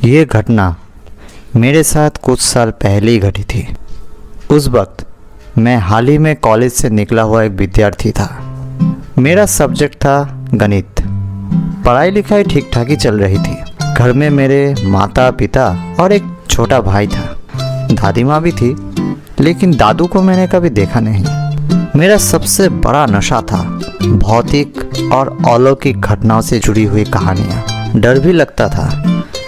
ये घटना मेरे साथ कुछ साल पहले ही घटी थी। उस वक्त मैं हाल ही में कॉलेज से निकला हुआ एक विद्यार्थी था। मेरा सब्जेक्ट था गणित। पढ़ाई लिखाई ठीक ठाक ही चल रही थी। घर में मेरे माता पिता और एक छोटा भाई था। दादी माँ भी थी, लेकिन दादू को मैंने कभी देखा नहीं। मेरा सबसे बड़ा नशा था भौतिक और अलौकिक घटनाओं से जुड़ी हुई कहानियाँ। डर भी लगता था,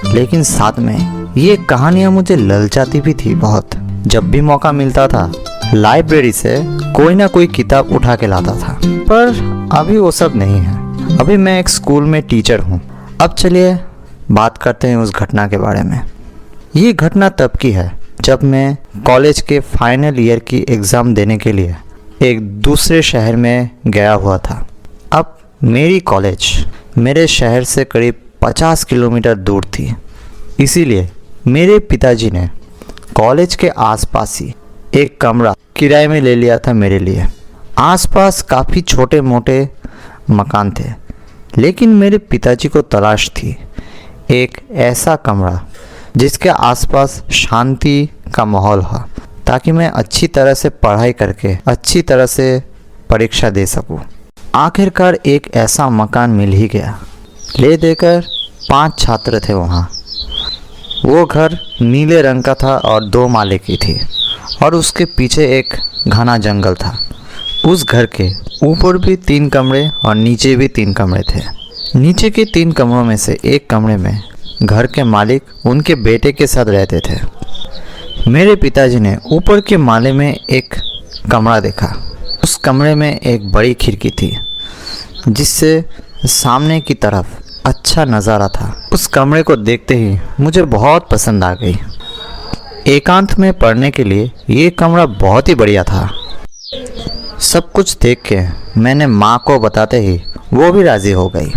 लेकिन साथ में ये कहानियाँ मुझे ललचाती भी थी बहुत। जब भी मौका मिलता था लाइब्रेरी से कोई ना कोई किताब उठा के लाता था। पर अभी वो सब नहीं है। अभी मैं एक स्कूल में टीचर हूँ। अब चलिए बात करते हैं उस घटना के बारे में। ये घटना तब की है जब मैं कॉलेज के फाइनल ईयर की एग्ज़ाम देने के लिए एक दूसरे शहर में गया हुआ था। अब मेरी कॉलेज मेरे शहर से करीब 50 किलोमीटर दूर थी। इसीलिए मेरे पिताजी ने कॉलेज के आसपास ही एक कमरा किराए में ले लिया था मेरे लिए। आसपास काफ़ी छोटे मोटे मकान थे, लेकिन मेरे पिताजी को तलाश थी एक ऐसा कमरा जिसके आसपास शांति का माहौल हो, ताकि मैं अच्छी तरह से पढ़ाई करके अच्छी तरह से परीक्षा दे सकूं। आखिरकार एक ऐसा मकान मिल ही गया। ले देकर 5 छात्र थे वहाँ। वो घर नीले रंग का था और 2 माले की थी, और उसके पीछे एक घना जंगल था। उस घर के ऊपर भी 3 कमरे और नीचे भी 3 कमरे थे। नीचे के 3 कमरों में से एक कमरे में घर के मालिक उनके बेटे के साथ रहते थे। मेरे पिताजी ने ऊपर के माले में एक कमरा देखा। उस कमरे में एक बड़ी खिड़की थी जिससे सामने की तरफ अच्छा नज़ारा था। उस कमरे को देखते ही मुझे बहुत पसंद आ गई। एकांत में पढ़ने के लिए ये कमरा बहुत ही बढ़िया था। सब कुछ देख के मैंने माँ को बताते ही वो भी राज़ी हो गई।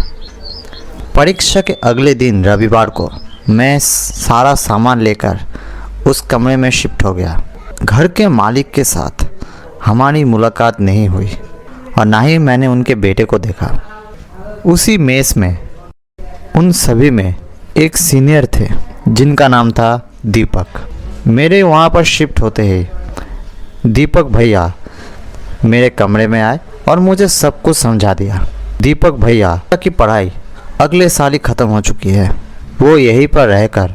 परीक्षा के अगले दिन रविवार को मैं सारा सामान लेकर उस कमरे में शिफ्ट हो गया। घर के मालिक के साथ हमारी मुलाकात नहीं हुई और ना ही मैंने उनके बेटे को देखा। उसी मेस में उन सभी में एक सीनियर थे जिनका नाम था दीपक। मेरे वहाँ पर शिफ्ट होते ही दीपक भैया मेरे कमरे में आए और मुझे सब कुछ समझा दिया। दीपक भैया की पढ़ाई अगले साल ही ख़त्म हो चुकी है। वो यहीं पर रहकर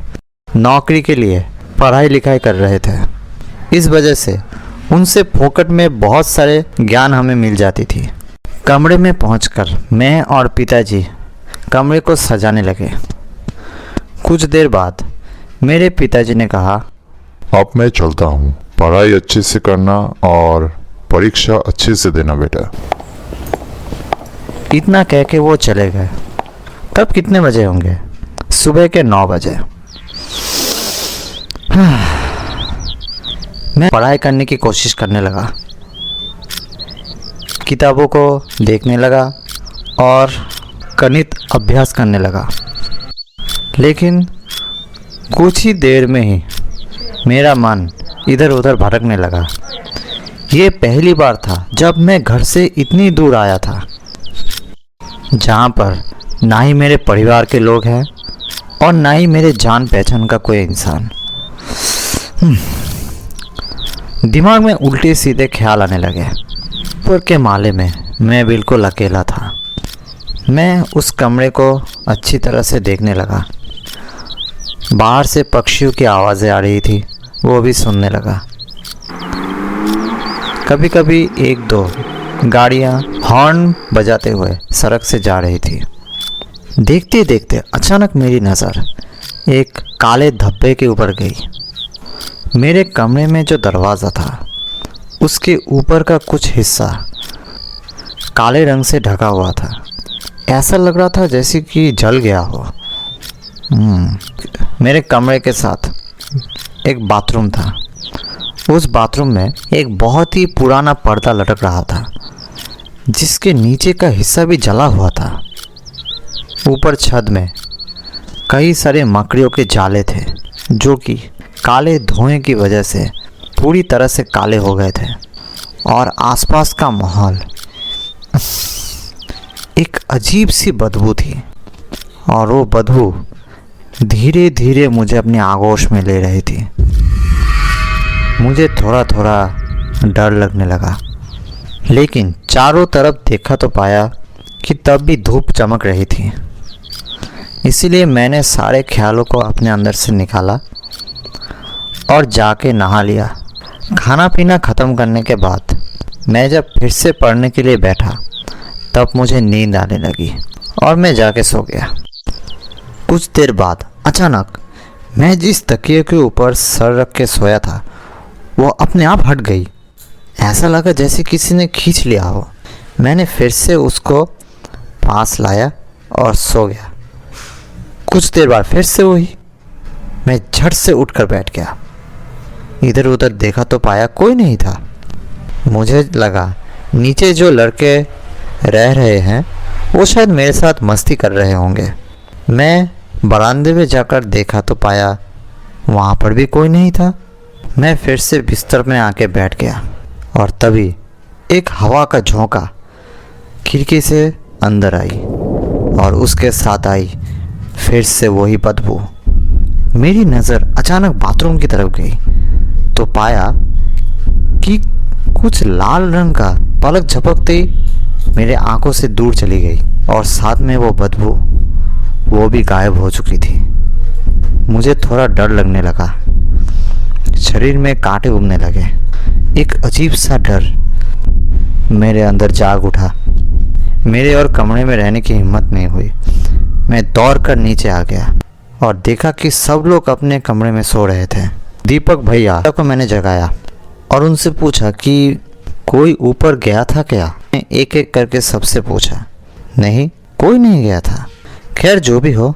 नौकरी के लिए पढ़ाई लिखाई कर रहे थे। इस वजह से उनसे फोकट में बहुत सारे ज्ञान हमें मिल जाती थी। कमरे में पहुंचकर मैं और पिताजी कमरे को सजाने लगे। कुछ देर बाद मेरे पिताजी ने कहा, अब मैं चलता हूँ। पढ़ाई अच्छे से करना और परीक्षा अच्छे से देना बेटा। इतना कह के वो चले गए। तब कितने बजे होंगे? सुबह के 9 बजे। मैं पढ़ाई करने की कोशिश करने लगा, किताबों को देखने लगा और गणित अभ्यास करने लगा। लेकिन कुछ ही देर में ही मेरा मन इधर उधर भटकने लगा। ये पहली बार था जब मैं घर से इतनी दूर आया था, जहाँ पर ना ही मेरे परिवार के लोग हैं और ना ही मेरे जान पहचान का कोई इंसान। दिमाग में उल्टे सीधे ख्याल आने लगे। ऊपर के माले में मैं बिल्कुल अकेला था। मैं उस कमरे को अच्छी तरह से देखने लगा। बाहर से पक्षियों की आवाज़ें आ रही थी, वो भी सुनने लगा। कभी कभी 1-2 गाड़ियाँ हॉर्न बजाते हुए सड़क से जा रही थी। देखते देखते अचानक मेरी नज़र एक काले धब्बे के ऊपर गई। मेरे कमरे में जो दरवाज़ा था उसके ऊपर का कुछ हिस्सा काले रंग से ढका हुआ था। ऐसा लग रहा था जैसे कि जल गया हो। मेरे कमरे के साथ एक बाथरूम था। उस बाथरूम में एक बहुत ही पुराना पर्दा लटक रहा था, जिसके नीचे का हिस्सा भी जला हुआ था। ऊपर छत में कई सारे मकड़ियों के जाले थे, जो कि काले धुएं की वजह से पूरी तरह से काले हो गए थे। और आसपास का माहौल एक अजीब सी बदबू थी, और वो बदबू धीरे धीरे मुझे अपनी आगोश में ले रही थी। मुझे थोड़ा थोड़ा डर लगने लगा, लेकिन चारों तरफ देखा तो पाया कि तब भी धूप चमक रही थी। इसीलिए मैंने सारे ख्यालों को अपने अंदर से निकाला और जाके नहा लिया। खाना पीना ख़त्म करने के बाद मैं जब फिर से पढ़ने के लिए बैठा तब मुझे नींद आने लगी और मैं जाके सो गया। कुछ देर बाद अचानक मैं जिस तकिए के ऊपर सर रख के सोया था वो अपने आप हट गई। ऐसा लगा जैसे किसी ने खींच लिया हो। मैंने फिर से उसको पास लाया और सो गया। कुछ देर बाद फिर से वही। मैं झट से उठकर बैठ गया। इधर उधर देखा तो पाया कोई नहीं था। मुझे लगा नीचे जो लड़के रह रहे हैं वो शायद मेरे साथ मस्ती कर रहे होंगे। मैं बरामदे में जाकर देखा तो पाया वहाँ पर भी कोई नहीं था। मैं फिर से बिस्तर में आके बैठ गया और तभी एक हवा का झोंका खिड़की से अंदर आई और उसके साथ आई फिर से वही बदबू। मेरी नज़र अचानक बाथरूम की तरफ गई तो पाया कि कुछ लाल रंग का पलक झपकते ही मेरे आंखों से दूर चली गई और साथ में वो बदबू वो भी गायब हो चुकी थी। मुझे थोड़ा डर लगने लगा। शरीर में कांटे उगने लगे। एक अजीब सा डर मेरे अंदर जाग उठा। मेरे और कमरे में रहने की हिम्मत नहीं हुई। मैं दौड़कर नीचे आ गया और देखा कि सब लोग अपने कमरे में सो रहे थे। दीपक भैया को मैंने जगाया और उनसे पूछा कि कोई ऊपर गया था क्या। मैं एक एक करके सबसे पूछा, नहीं, कोई नहीं गया था। खैर जो भी हो,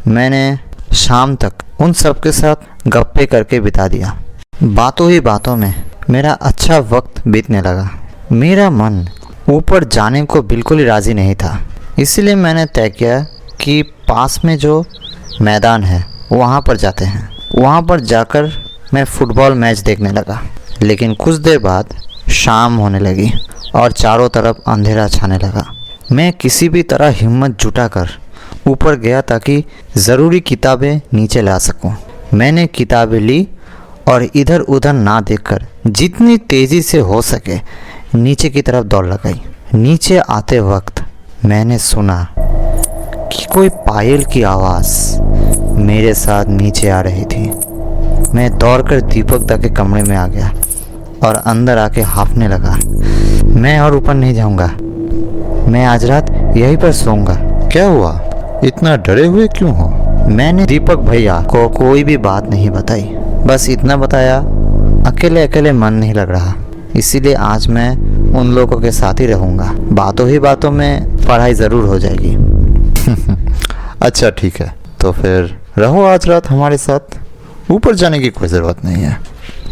मैंने शाम तक उन सब के साथ गप्पे करके बिता दिया। बातों ही बातों में मेरा अच्छा वक्त बीतने लगा। मेरा मन ऊपर जाने को बिल्कुल ही राज़ी नहीं था। इसीलिए मैंने तय किया कि पास में जो मैदान है वहाँ पर जाते हैं। वहाँ पर जाकर मैं फुटबॉल मैच देखने लगा। लेकिन कुछ देर बाद शाम होने लगी और चारों तरफ अंधेरा छाने लगा। मैं किसी भी तरह हिम्मत जुटाकर ऊपर गया ताकि ज़रूरी किताबें नीचे ला सकूं। मैंने किताबें ली और इधर उधर ना देखकर जितनी तेज़ी से हो सके नीचे की तरफ दौड़ लगाई। नीचे आते वक्त मैंने सुना कि कोई पायल की आवाज़ मेरे साथ नीचे आ रही थी। मैं दौड़कर दीपक दा के कमरे में आ गया और अंदर आके हांफने लगा। मैं और ऊपर नहीं जाऊंगा, मैं आज रात यहीं पर सोऊंगा। क्या हुआ, इतना डरे हुए क्यों हो? मैंने दीपक भैया को कोई भी बात नहीं बताई, बस इतना बताया अकेले अकेले मन नहीं लग रहा, इसीलिए आज मैं उन लोगों के साथ ही रहूंगा। बातों ही बातों में पढ़ाई ज़रूर हो जाएगी। अच्छा ठीक है, तो फिर रहो आज रात हमारे साथ। ऊपर जाने की कोई ज़रूरत नहीं है।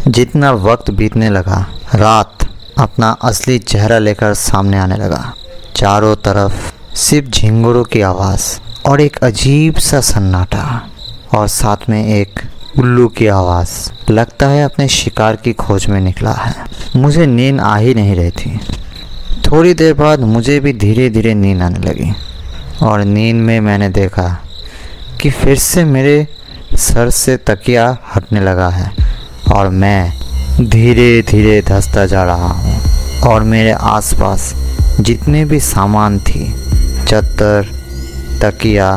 जितना वक्त बीतने लगा, रात अपना असली चेहरा लेकर सामने आने लगा। चारों तरफ सिर्फ झिंगुरों की आवाज़ और एक अजीब सा सन्नाटा और साथ में एक उल्लू की आवाज़। लगता है अपने शिकार की खोज में निकला है। मुझे नींद आ ही नहीं रही थी। थोड़ी देर बाद मुझे भी धीरे धीरे नींद आने लगी और नींद में मैंने देखा कि फिर से मेरे सर से तकिया हटने लगा है और मैं धीरे धीरे धंसता जा रहा हूँ और मेरे आसपास जितने भी सामान थी, चद्दर, तकिया,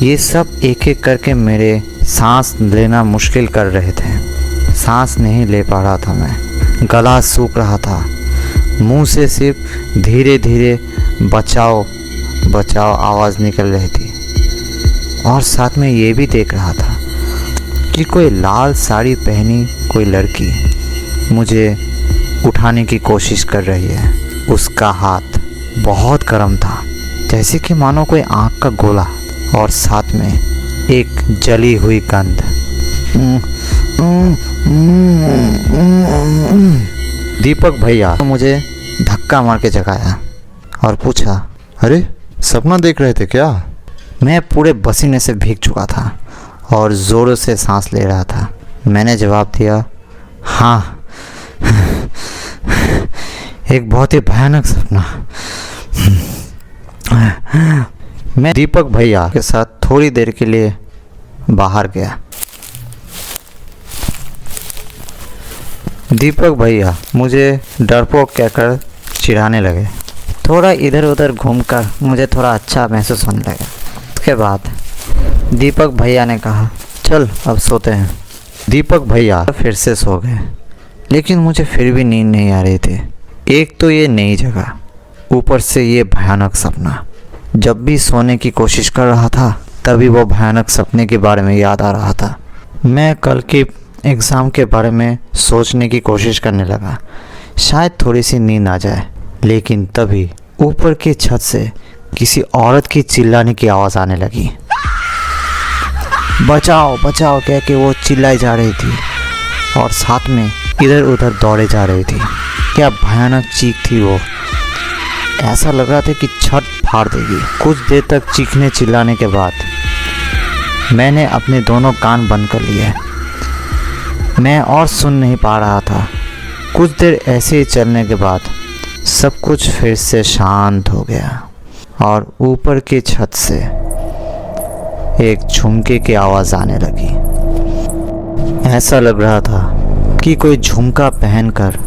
ये सब एक एक करके मेरे सांस लेना मुश्किल कर रहे थे। सांस नहीं ले पा रहा था मैं। गला सूख रहा था। मुंह से सिर्फ धीरे धीरे बचाओ बचाओ आवाज़ निकल रही थी और साथ में ये भी देख रहा था कि कोई लाल साड़ी पहनी कोई लड़की मुझे उठाने की कोशिश कर रही है। उसका हाथ बहुत गर्म था, जैसे कि मानो कोई आँख का गोला और साथ में एक जली हुई गंध। दीपक भैया मुझे धक्का मार के जगाया और पूछा, अरे सपना देख रहे थे क्या? मैं पूरे पसीने से भीग चुका था और ज़ोरों से सांस ले रहा था। मैंने जवाब दिया, हाँ, एक बहुत ही भयानक सपना। मैं दीपक भैया के साथ थोड़ी देर के लिए बाहर गया। दीपक भैया मुझे डरपोक कहकर चिढ़ाने लगे। थोड़ा इधर उधर घूमकर मुझे थोड़ा अच्छा महसूस होने लगा। उसके बाद दीपक भैया ने कहा, चल अब सोते हैं। दीपक भैया फिर से सो गए, लेकिन मुझे फिर भी नींद नहीं आ रही थी। एक तो ये नई जगह, ऊपर से ये भयानक सपना। जब भी सोने की कोशिश कर रहा था तभी वो भयानक सपने के बारे में याद आ रहा था। मैं कल के एग्ज़ाम के बारे में सोचने की कोशिश करने लगा, शायद थोड़ी सी नींद आ जाए। लेकिन तभी ऊपर की छत से किसी औरत की चिल्लाने की आवाज़ आने लगी। बचाओ बचाओ कह के वो चिल्लाई जा रही थी और साथ में इधर उधर दौड़े जा रही थी। क्या भयानक चीख थी वो, ऐसा लग रहा था कि छत फाड़ देगी। कुछ देर तक चीखने चिल्लाने के बाद मैंने अपने दोनों कान बंद कर लिए। मैं और सुन नहीं पा रहा था। कुछ देर ऐसे ही चलने के बाद सब कुछ फिर से शांत हो गया और ऊपर की छत से एक झुमके की आवाज़ आने लगी। ऐसा लग रहा था कि कोई झुमका पहनकर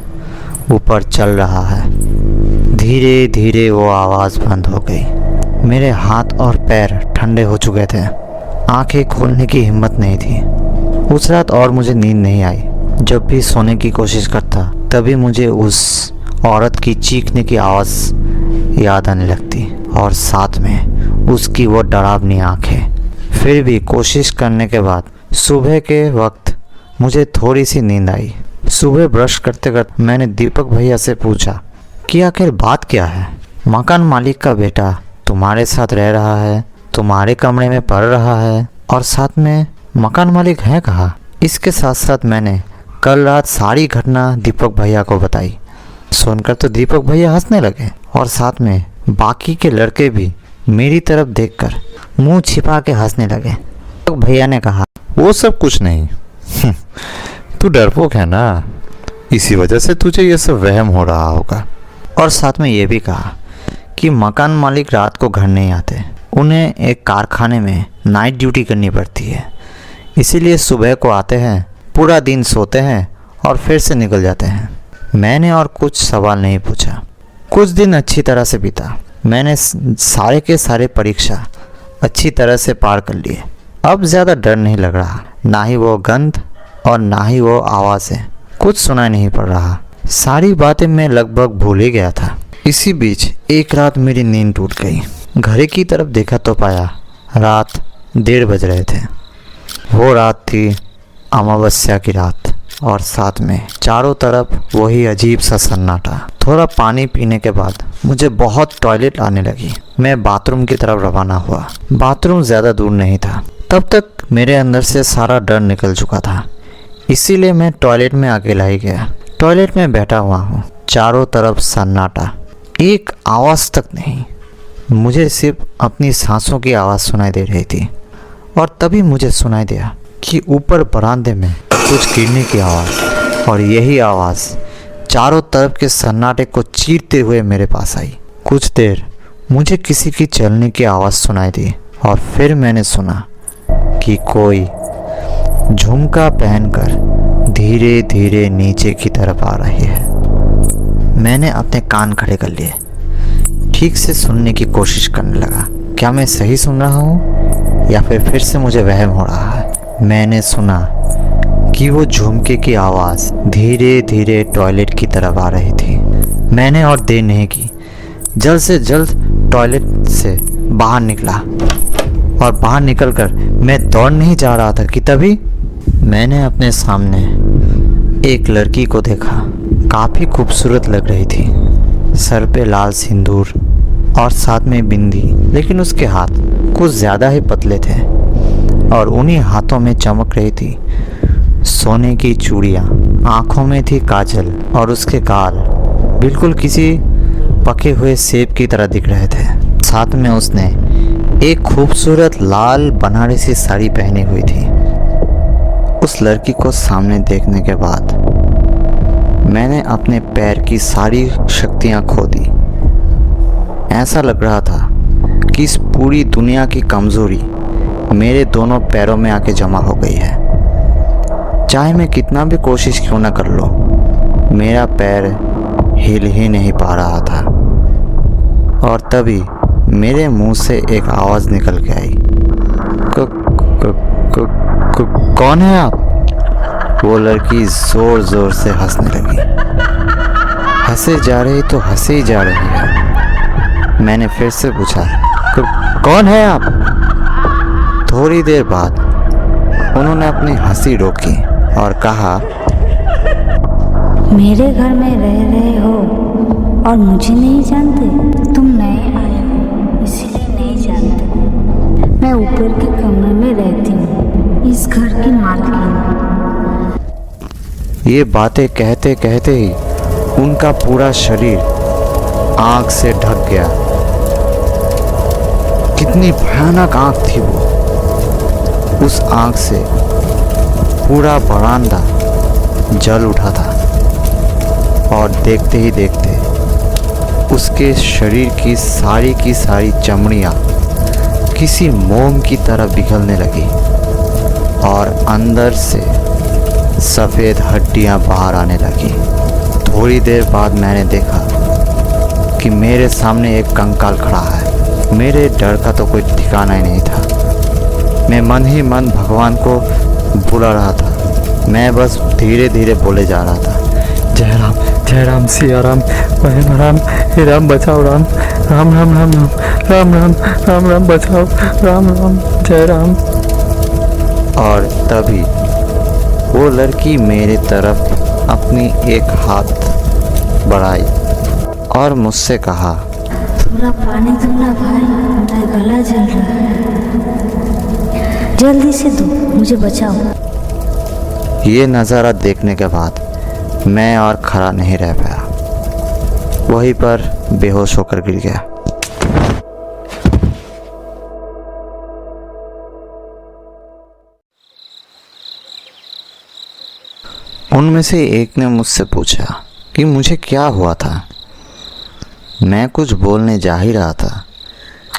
ऊपर चल रहा है। धीरे धीरे वो आवाज़ बंद हो गई। मेरे हाथ और पैर ठंडे हो चुके थे। आंखें खोलने की हिम्मत नहीं थी। उस रात और मुझे नींद नहीं आई। जब भी सोने की कोशिश करता तभी मुझे उस औरत की चीखने की आवाज़ याद आने लगती और साथ में उसकी वो डरावनी आंखें। फिर भी कोशिश करने के बाद सुबह के वक्त मुझे थोड़ी सी नींद आई। सुबह ब्रश करते करते मैंने दीपक भैया से पूछा कि आखिर बात क्या है। मकान मालिक का बेटा तुम्हारे साथ रह रहा है, तुम्हारे कमरे में पढ़ रहा है और साथ में मकान मालिक है कहाँ। इसके साथ साथ मैंने कल रात सारी घटना दीपक भैया को बताई। सुनकर तो दीपक भैया हंसने लगे और साथ में बाकी के लड़के भी मेरी तरफ देखकर मुंह छिपा के हंसने लगे। दीपक भैया ने कहा, वो सब कुछ नहीं, तू डरपोक है ना, इसी वजह से तुझे ये सब वहम हो रहा होगा। और साथ में ये भी कहा कि मकान मालिक रात को घर नहीं आते, उन्हें एक कारखाने में नाइट ड्यूटी करनी पड़ती है, इसीलिए सुबह को आते हैं, पूरा दिन सोते हैं और फिर से निकल जाते हैं। मैंने और कुछ सवाल नहीं पूछा। कुछ दिन अच्छी तरह से बीता। मैंने सारे के सारे परीक्षा अच्छी तरह से पार कर लिए। अब ज़्यादा डर नहीं लग रहा, ना ही वो गंध और ना ही वो आवाज़ें, कुछ सुनाई नहीं पड़ रहा। सारी बातें मैं लगभग भूल ही गया था। इसी बीच एक रात मेरी नींद टूट गई। घड़ी की तरफ देखा तो पाया रात 1:30 बज रहे थे। वो रात थी अमावस्या की रात और साथ में चारों तरफ वही अजीब सा सन्नाटा। थोड़ा पानी पीने के बाद मुझे बहुत टॉयलेट आने लगी। मैं बाथरूम की तरफ रवाना हुआ। बाथरूम ज़्यादा दूर नहीं था। तब तक मेरे अंदर से सारा डर निकल चुका था, इसीलिए मैं टॉयलेट में अकेला ही गया। टॉयलेट में बैठा हुआ हूँ, चारों तरफ सन्नाटा, एक आवाज़ तक नहीं। मुझे सिर्फ अपनी सांसों की आवाज़ सुनाई दे रही थी और तभी मुझे सुनाई दिया कि ऊपर बरामदे में कुछ गिरने की आवाज़, और यही आवाज़ चारों तरफ के सन्नाटे को चीरते हुए मेरे पास आई। कुछ देर मुझे किसी की चलने की आवाज़ सुनाई दी और फिर मैंने सुना कि कोई झुमका पहनकर धीरे धीरे नीचे की तरफ आ रही है। मैंने अपने कान खड़े कर लिए, ठीक से सुनने की कोशिश करने लगा। क्या मैं सही सुन रहा हूँ या फिर से मुझे वहम हो रहा है। मैंने सुना कि वो झुमके की आवाज़ धीरे धीरे टॉयलेट की तरफ आ रही थी। मैंने और देर नहीं की, जल्द से जल्द टॉयलेट से बाहर निकला और बाहर निकलकर मैं दौड़ नहीं जा रहा था कि तभी मैंने अपने सामने एक लड़की को देखा। काफ़ी खूबसूरत लग रही थी, सर पे लाल सिंदूर और साथ में बिंदी, लेकिन उसके हाथ कुछ ज़्यादा ही पतले थे और उन्हीं हाथों में चमक रही थी सोने की चूड़ियाँ। आँखों में थी काजल और उसके गाल बिल्कुल किसी पके हुए सेब की तरह दिख रहे थे। साथ में उसने एक खूबसूरत लाल बनारसी साड़ी पहनी हुई थी। उस लड़की को सामने देखने के बाद मैंने अपने पैर की सारी शक्तियाँ खो दी। ऐसा लग रहा था कि इस पूरी दुनिया की कमज़ोरी मेरे दोनों पैरों में आके जमा हो गई है। चाहे मैं कितना भी कोशिश क्यों ना कर लूं, मेरा पैर हिल ही नहीं पा रहा था। और तभी मेरे मुंह से एक आवाज़ निकल के आई, कौन है आप? वो लड़की ज़ोर ज़ोर से हंसने लगी। हंसे जा रही तो हंसे ही जा रही है। मैंने फिर से पूछा, कौन है आप? थोड़ी देर बाद उन्होंने अपनी हंसी रोकी और कहा, मेरे घर में रह रहे हो और मुझे नहीं जानते? तुम नए आए हो इसीलिए नहीं जानते। मैं ऊपर के कमरे में रहती हूँ, इस घर की मालकिन। ये बातें कहते कहते ही उनका पूरा शरीर आग से ढक गया। कितनी भयानक आग थी वो। उस आग से पूरा बरामदा जल उठा था और देखते ही देखते उसके शरीर की सारी चमड़ियाँ किसी मोम की तरह पिघलने लगी और अंदर से सफ़ेद हड्डियाँ बाहर आने लगी। थोड़ी देर बाद मैंने देखा कि मेरे सामने एक कंकाल खड़ा है। मेरे डर का तो कोई ठिकाना ही नहीं था। मैं मन ही मन भगवान को बुला रहा था। मैं बस धीरे धीरे बोले जा रहा था, जय राम सिया राम, बहन राम, हे राम बचाओ राम, राम राम राम राम राम राम राम राम बचाओ, राम राम जय राम। और तभी वो लड़की मेरे तरफ अपनी एक हाथ बढ़ाई और मुझसे कहा, थोड़ा पानी दो ना भाई, मेरा गला जल रहा है, जल्दी से दो, मुझे बचाओ। ये नज़ारा देखने के बाद मैं और खड़ा नहीं रह पाया, वहीं पर बेहोश होकर गिर गया। उनमें से एक ने मुझसे पूछा कि मुझे क्या हुआ था। मैं कुछ बोलने जा ही रहा था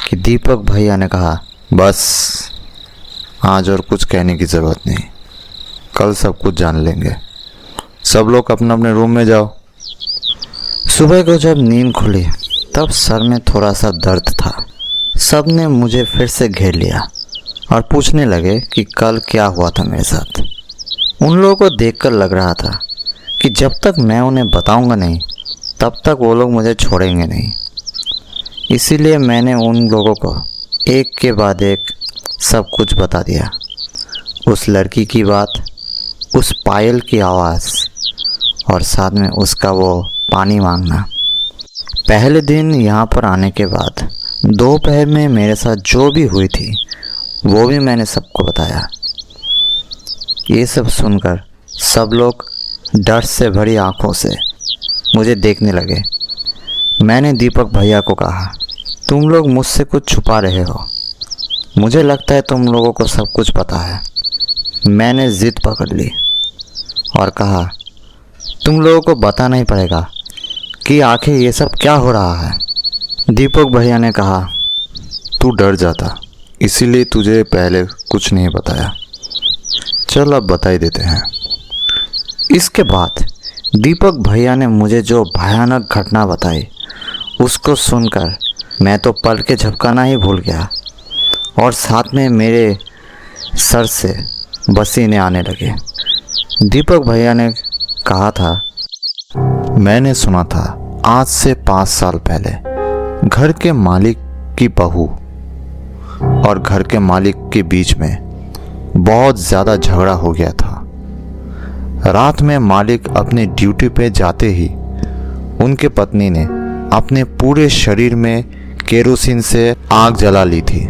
कि दीपक भैया ने कहा, बस आज और कुछ कहने की ज़रूरत नहीं, कल सब कुछ जान लेंगे। सब लोग अपने अपने रूम में जाओ। सुबह को जब नींद खुली तब सर में थोड़ा सा दर्द था। सब ने मुझे फिर से घेर लिया और पूछने लगे कि कल क्या हुआ था मेरे साथ। उन लोगों को देखकर लग रहा था कि जब तक मैं उन्हें बताऊंगा नहीं तब तक वो लोग मुझे छोड़ेंगे नहीं। इसीलिए मैंने उन लोगों को एक के बाद एक सब कुछ बता दिया। उस लड़की की बात, उस पायल की आवाज़ और साथ में उसका वो पानी मांगना। पहले दिन यहाँ पर आने के बाद दोपहर में मेरे साथ जो भी हुई थी वो भी मैंने सबको बताया। ये सब सुनकर सब लोग डर से भरी आंखों से मुझे देखने लगे। मैंने दीपक भैया को कहा, तुम लोग मुझसे कुछ छुपा रहे हो, मुझे लगता है तुम लोगों को सब कुछ पता है। मैंने ज़िद पकड़ ली और कहा, तुम लोगों को बताना ही पड़ेगा कि आखिर ये सब क्या हो रहा है। दीपक भैया ने कहा, तू डर जाता इसीलिए तुझे पहले कुछ नहीं बताया, चल अब बता ही देते हैं। इसके बाद दीपक भैया ने मुझे जो भयानक घटना बताई उसको सुनकर मैं तो पलट के झपकाना ही भूल गया और साथ में मेरे सर से पसीने आने लगे। दीपक भैया ने कहा था, मैंने सुना था आज से 5 साल पहले घर के मालिक की बहू और घर के मालिक के बीच में बहुत ज़्यादा झगड़ा हो गया था। रात में मालिक अपनी ड्यूटी पे जाते ही उनके पत्नी ने अपने पूरे शरीर में केरोसिन से आग जला ली थी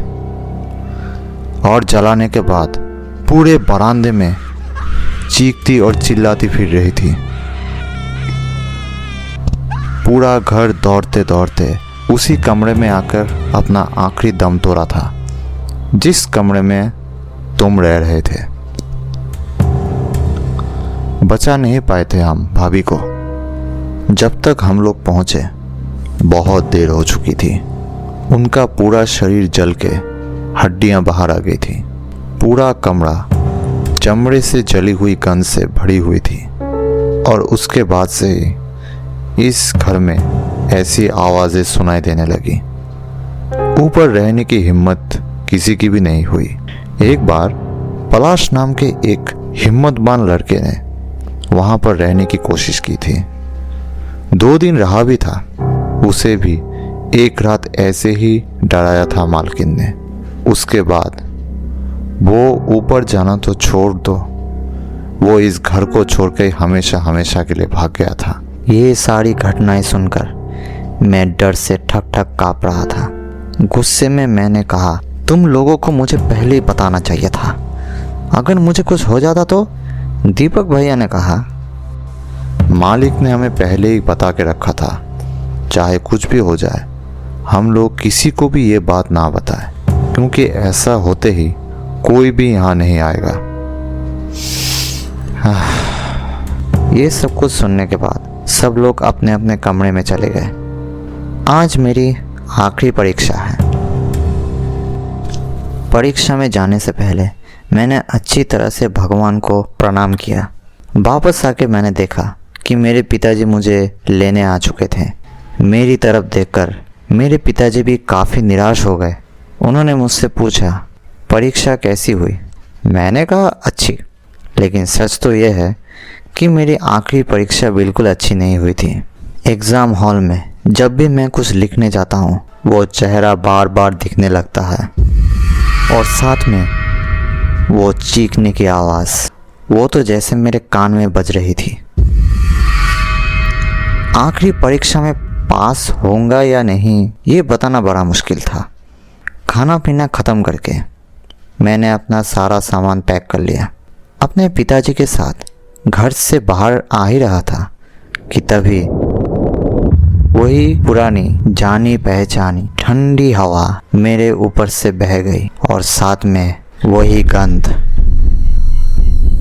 और जलाने के बाद पूरे बरामदे में चीखती और चिल्लाती फिर रही थी। पूरा घर दौड़ते दौड़ते उसी कमरे में आकर अपना आखिरी दम तोड़ा था जिस कमरे में तुम रह रहे थे। बचा नहीं पाए थे हम भाभी को। जब तक हम लोग पहुंचे बहुत देर हो चुकी थी। उनका पूरा शरीर जल के हड्डियां बाहर आ गई थी। पूरा कमरा चमड़े से जली हुई गंध से भरी हुई थी और उसके बाद से ही इस घर में ऐसी आवाज़ें सुनाई देने लगी। ऊपर रहने की हिम्मत किसी की भी नहीं हुई। एक बार पलाश नाम के एक हिम्मतवान लड़के ने वहाँ पर रहने की कोशिश की थी। 2 दिन रहा भी था। उसे भी एक रात ऐसे ही डराया था मालकिन ने। उसके बाद वो ऊपर जाना तो छोड़ दो, वो इस घर को छोड़ के हमेशा हमेशा के लिए भाग गया था। ये सारी घटनाएं सुनकर मैं डर से ठक ठक काँप रहा था। गुस्से में मैंने कहा, तुम लोगों को मुझे पहले ही बताना चाहिए था, अगर मुझे कुछ हो जाता तो। दीपक भैया ने कहा, मालिक ने हमें पहले ही बता के रखा था, चाहे कुछ भी हो जाए हम लोग किसी को भी ये बात ना बताएं, क्योंकि ऐसा होते ही कोई भी यहाँ नहीं आएगा। ये सब कुछ सुनने के बाद सब लोग अपने अपने कमरे में चले गए। आज मेरी आखिरी परीक्षा है। परीक्षा में जाने से पहले मैंने अच्छी तरह से भगवान को प्रणाम किया। वापस आके मैंने देखा कि मेरे पिताजी मुझे लेने आ चुके थे। मेरी तरफ देखकर मेरे पिताजी भी काफ़ी निराश हो गए। उन्होंने मुझसे पूछा, परीक्षा कैसी हुई? मैंने कहा, अच्छी। लेकिन सच तो यह है कि मेरी आखिरी परीक्षा बिल्कुल अच्छी नहीं हुई थी। एग्ज़ाम हॉल में जब भी मैं कुछ लिखने जाता हूँ वो चेहरा बार बार दिखने लगता है और साथ में वो चीखने की आवाज़, वो तो जैसे मेरे कान में बज रही थी। आखिरी परीक्षा में पास होऊंगा या नहीं ये बताना बड़ा मुश्किल था। खाना पीना ख़त्म करके मैंने अपना सारा सामान पैक कर लिया। अपने पिताजी के साथ घर से बाहर आ ही रहा था कि तभी वही पुरानी जानी पहचानी ठंडी हवा मेरे ऊपर से बह गई और साथ में वही गंध।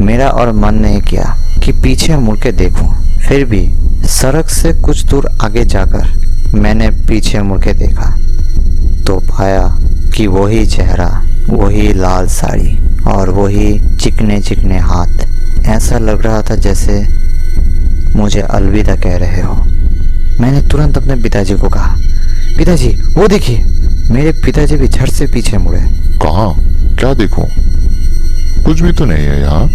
मेरा और मन नहीं किया कि पीछे मुड़ के देखूं। फिर भी सड़क से कुछ दूर आगे जाकर मैंने पीछे मुड़ के देखा तो पाया कि वही चेहरा, वही लाल साड़ी और वही चिकने चिकने हाथ। ऐसा लग रहा था जैसे मुझे अलविदा कह रहे हो। मैंने तुरंत अपने पिताजी को कहा, पिताजी वो देखिए। मेरे पिताजी भी झट से पीछे मुड़े। कहाँ? क्या देखूं? कुछ भी तो नहीं है यहाँ।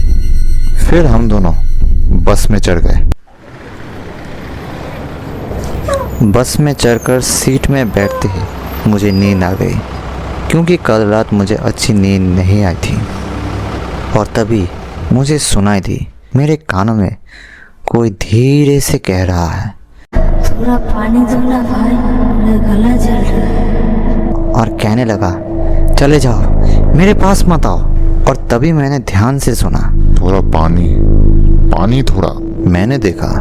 फिर हम दोनों बस में चढ़ गए। बस में चढ़कर सीट में बैठते ही मुझे नींद आ गई, क्योंकि कल रात मुझे अच्छी नींद नहीं आई थी। और तभी मुझे सुनाई दी मेरे कानों में कोई धीरे से कह रहा है, थोड़ा पानी दो ना भाई, मेरा गला जल रहा है। और कहने लगा, चले जाओ, मेरे पास मत आओ। और तभी मैंने ध्यान से सुना, थोड़ा पानी, पानी थोड़ा। मैंने देखा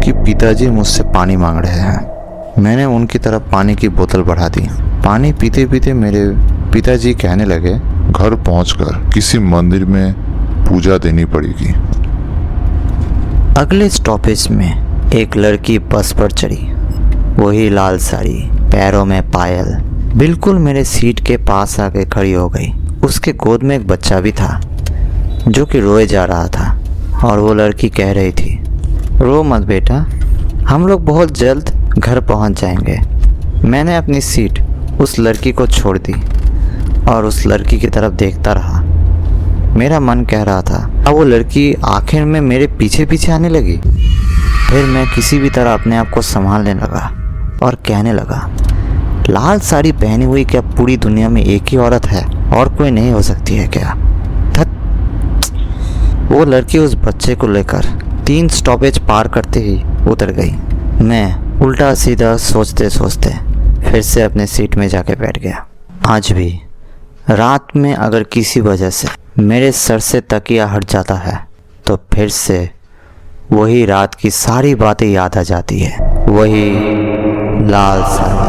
कि पिताजी मुझसे पानी मांग रहे हैं। मैंने उनकी तरफ पानी की बोतल बढ़ा दी। पानी पीते पीते मेरे पिताजी कहने लगे, घर पहुंचकर किसी मंदिर में पूजा देनी पड़ेगी। अगले स्टॉपेज में एक लड़की बस पर चढ़ी। वही लाल साड़ी, पैरों में पायल, बिल्कुल मेरे सीट के पास आके खड़ी हो गई। उसके गोद में एक बच्चा भी था जो कि रोए जा रहा था और वो लड़की कह रही थी, रो मत बेटा, हम लोग बहुत जल्द घर पहुंच जाएंगे। मैंने अपनी सीट उस लड़की को छोड़ दी और उस लड़की की तरफ देखता रहा। मेरा मन कह रहा था अब वो लड़की आखिर में मेरे पीछे पीछे आने लगी। फिर मैं किसी भी तरह अपने आप को संभालने लगा और कहने लगा, लाल साड़ी पहनी हुई क्या पूरी दुनिया में एक ही औरत है और कोई नहीं हो सकती है क्या? वो लड़की उस बच्चे को लेकर 3 स्टॉपेज पार करते ही उतर गई। मैं उल्टा सीधा सोचते सोचते फिर से अपने सीट में जाके बैठ गया। आज भी रात में अगर किसी वजह से मेरे सर से तकिया हट जाता है तो फिर से वही रात की सारी बातें याद आ जाती है। वही लाल साड़ी।